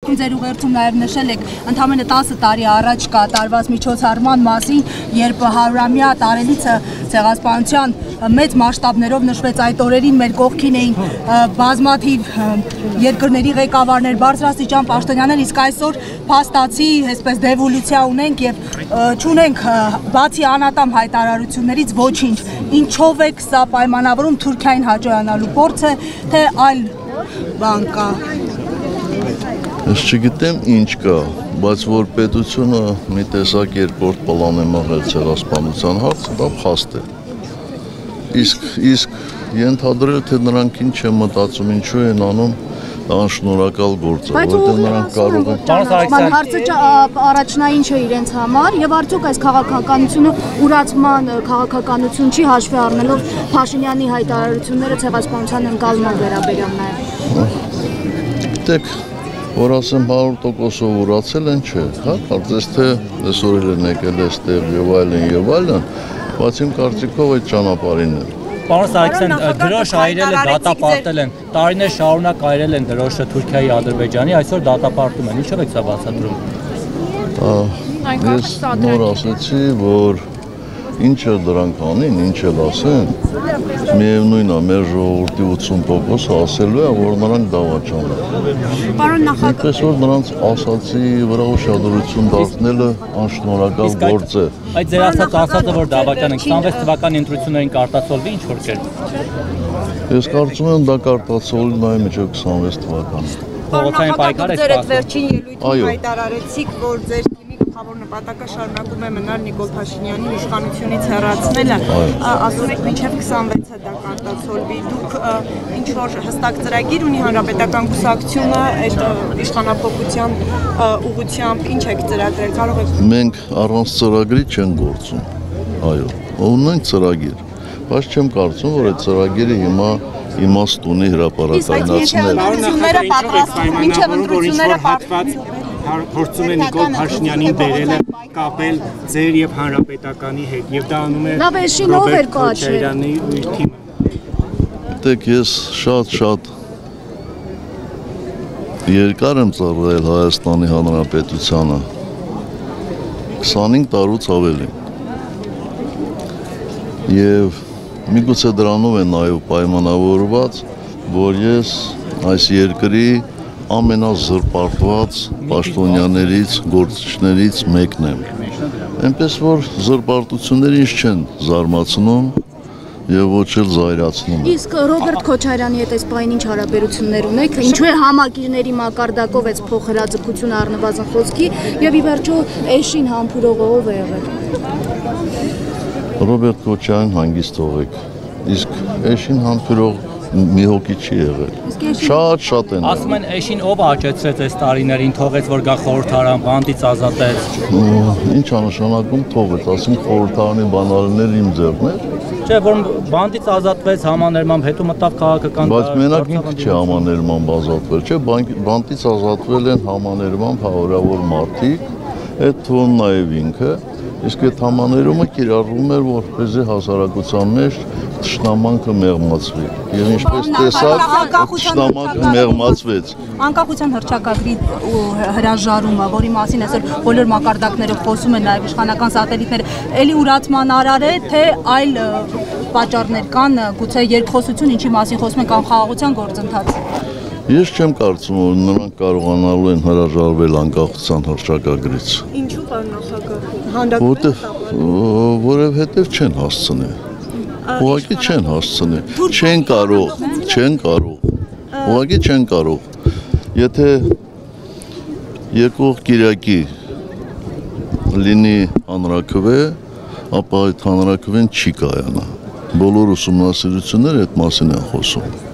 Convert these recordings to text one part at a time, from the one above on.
ընթացքում ձեր ուղերձում նաև նշել եք ընդամենը 10 տարի առաջ կատարված միջոցառման մասին, երբ 100-ամյա տարելիցը ցեղասպանության մեծ մասշտաբներով նշվեց այդ օրերին մեր կողքին էին բազմաթիվ երկրների ղեկավարներ, բարձրաստիճան պաշտոնյաներ, իսկ այսօր փաստացի այսպես դեվոլյուցիա ունենք եւ չունենք բացի անատամ հայտարարություններից ոչինչ։ Ինչով եք սա պայմանավորում Թուրքիային հաջողանալու փորձ է, թե այլ բան կա։ Ես չգիտեմ ինչ կա, բայց որ պետությունը մի տեսակ երկրորդ պլան է մղել ցեղասպանության հարցը, դա փաստ է։ Իսկ ենթադրել թե նրանք ինչ են մտածում, ինչու են անում, անշնորհակալ գործ է, որտեղ նրանք կարող են հարցը առաջնային չէ իրենց համար եւ արդյոք այս քաղաքականությունը ուրացման քաղաքականություն չի հաշվի առնելով Փաշինյանի հայտարարությունները ցեղասպանության ընկալման վերաբերյալ նաեւ։ Գիտեք, որ ասեմ 100%-ով ուրացել են, չէ, հա, կարծես թե այսօր են եկել այստեղ եւ այլն, բայց իմ կարծիքով այդ ճանապարհին է։ Պարոն Սարգսյան, դրոշ այրելը դատապարտել են, տարիներ շարունակ այրել են դրոշը Թուրքիայի, Ադրբեջանի, այսօր դատապարտում են, ինչով եք սա բացատրում։ Ես նոր ասացի, որ ինչը դրանք անին, ինչ էլ ասեն, միևնույն է, մեր ժողովրդի 80%-ը ասելու է, որ նրանք դավաճան են։ Այնպես որ նրանց ասացի վրա ուշադրություն դարձնելը անշնորհակալ գործ է։ Այդ ձեր ասածը, որ դավաճան են, 26 թվականի ընտրություններին կարտացոլվի ինչ-որ կերպ։ Ես կարծում եմ դա կարտացոլվի նաև միջև 26 թվականին։ Փողոցային պայքար եք սպասում։ Ձեր այդ վերջին ելույթում հայտարարեցիք, որ ձեր գլխավոր նպատակը շարունակում է մնալ Նիկոլ Փաշինյանին իշխանությունից հեռացնելը, ասում եք մինչև 26-ը դա կարտացոլվի, դուք ինչ որ հստակ ծրագիր ունի հանրապետական կուսակցությունը այդ իշխանափոխության ուղղությամբ ինչ եք ծրագրել, կարող եք։ Մենք առանց ծրագրի չեն գործում, այո, ունենք ծրագիր, բայց չեմ կարծում, որ այդ ծրագիրը հիմա իմաստ ունի հրապարակայնացնել։ Ընտրությունները պատրաստվում, մինչև ընտրությունները պատրաստվում փորձում է Նիկոլ Փաշինյանին բերելը կապել ձեր եւ հանրապետականի հետ եւ դա անում է Ռոբերտ Քոչարյանի թիմը։ Դեք ես շատ երկար եմ ծառայել Հայաստանի Հանրապետությանը 25 տարուց ավելի եւ միգուցե դրանով է նաեւ պայմանավորված, որ ես այս երկրի ամենազրպարտված պաշտոնյաներից, գործիչներից մեկն եմ։ Այնպես որ զրպարտությունները ինձ չեն զարմացնում եւ ոչ էլ զայրացնում։ Իսկ Ռոբերտ Քոչարյանի հետ այս պայն ինչ հարաբերություններ ունեք, ինչու է համակիրների մակարդակով այս փոխհրաձգությունը առնվազն խոսքի եւ ի վերջո էշին համբուրողը ով է եղել։ Ռոբերտ Քոչարյան հանգիստ թողեք, իսկ էշին համբուրող մի հոգի չի եղել։ Շատ են։ Ասում են էշին ով աճեցրեց այս տարիներին, թողեց որ գա խորհրդարան, բանտից ազատեց։ Ինչ անշանակում թողեց, ասենք խորհրդարանի բանալիներ իմ ձեռն էր։ Չէ, որ բանտից ազատվեց համաներմամբ, հետո մտավ քաղաքական։ Բայց մենակ ինքը չի համաներմամբ ազատվել, չէ, բանտից ազատվել են համաներմամբ հարյուրավոր մարդիկ, այդ թվում նաև ինքը, իսկ այդ համաներումը կիրառվում էր որպեսզի հասարակության մեջ թշնամանքը մեղմացվի։ Եվ ինչպես տեսակ, թշնամանքը մեղմացվեց։ Անկախության հռչակագրի հրաժարումը, որի մասին այսօր բոլոր մակարդակները խոսում են, նաև իշխանական սատելիտները, էլի ուրացման արար է, թե այլ պատճառներ կան, գուցե երկխոսություն, ինչի մասին խոսում ենք, անխաղաղության գործընթաց։ Ես չեմ կարծում, որ նրանք կարողանալու են հրաժարվել անկախության հռչակագրից։ Ինչու նախագահ։ Որովհետև չեն հասցնի։ Ուղղակի չեն հասցնի։ Չեն կարող։ Ուղղակի չեն կարող։ Եթե եկող կիրակի լինի հանրաքվե, ապա այդ հանրաքվեն չի կայանա։ Բոլոր ուսումնասիրությունները այդ մասին են խոսում։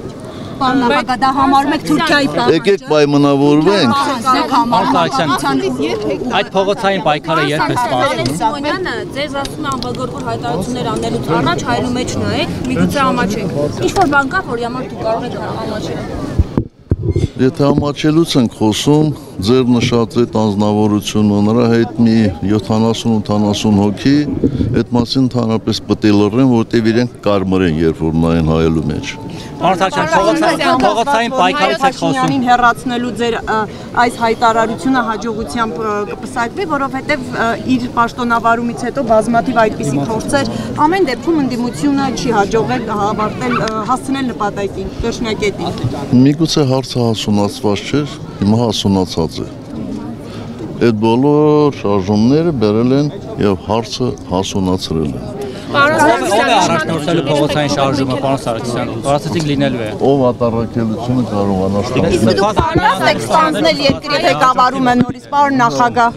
Նախագահ, դա համարում եք Թուրքիայի պայքարը։ Եկեք պայմանավորվենք։ Այդ փողոցային պայքարը երբ է սպասվում։ Սամոյանը ձեզ ասում է անբագորգոր հայտարարություններ անելուց առաջ հայրու մեջ նայեք, միգուցե ամաչեք։ Ինչ-որ բան կա, որի համար դուք կարող եք ամաչել։ Եթե ամաչելուց ենք խոսում, ձեր նշած այդ անձնավորությունը, նրա հետ մի 70-80 հոգի, այդ մասին ընդհանրապես պետք է լռեն, որտեղ իրենք կարմիր են, երբ որ նայեն հայելու մեջ։ Փողոցային պայքարից եք խոսում։ Հեռացնելու ձեր այս հայտարարությունը հաջողությամբ կպսակվի, որովհետև իր պաշտոնավարումից հետո բազմաթիվ այդպիսի փորձեր ամեն դեպքում ընդդիմությունը չի հաջողել հասցնել նպատակին, վերջնակետին։ Միգուցե հարցը հասունացված չէր, հիմա հասունացած է։ Այդ բոլոր շարժումները բերել են եւ հարցը հասունացրել են։ Ով է առաջնորդելու փողոցային շարժումը, պարոն Սարգսյան, ասացիք լինելու է։ Ով ատառակելությունը կարողանա ստանալ։ Իսկ դուք պատրաստ եք ստանձնել երկրի ղեկավարումը նորից, պարոն նախագահ։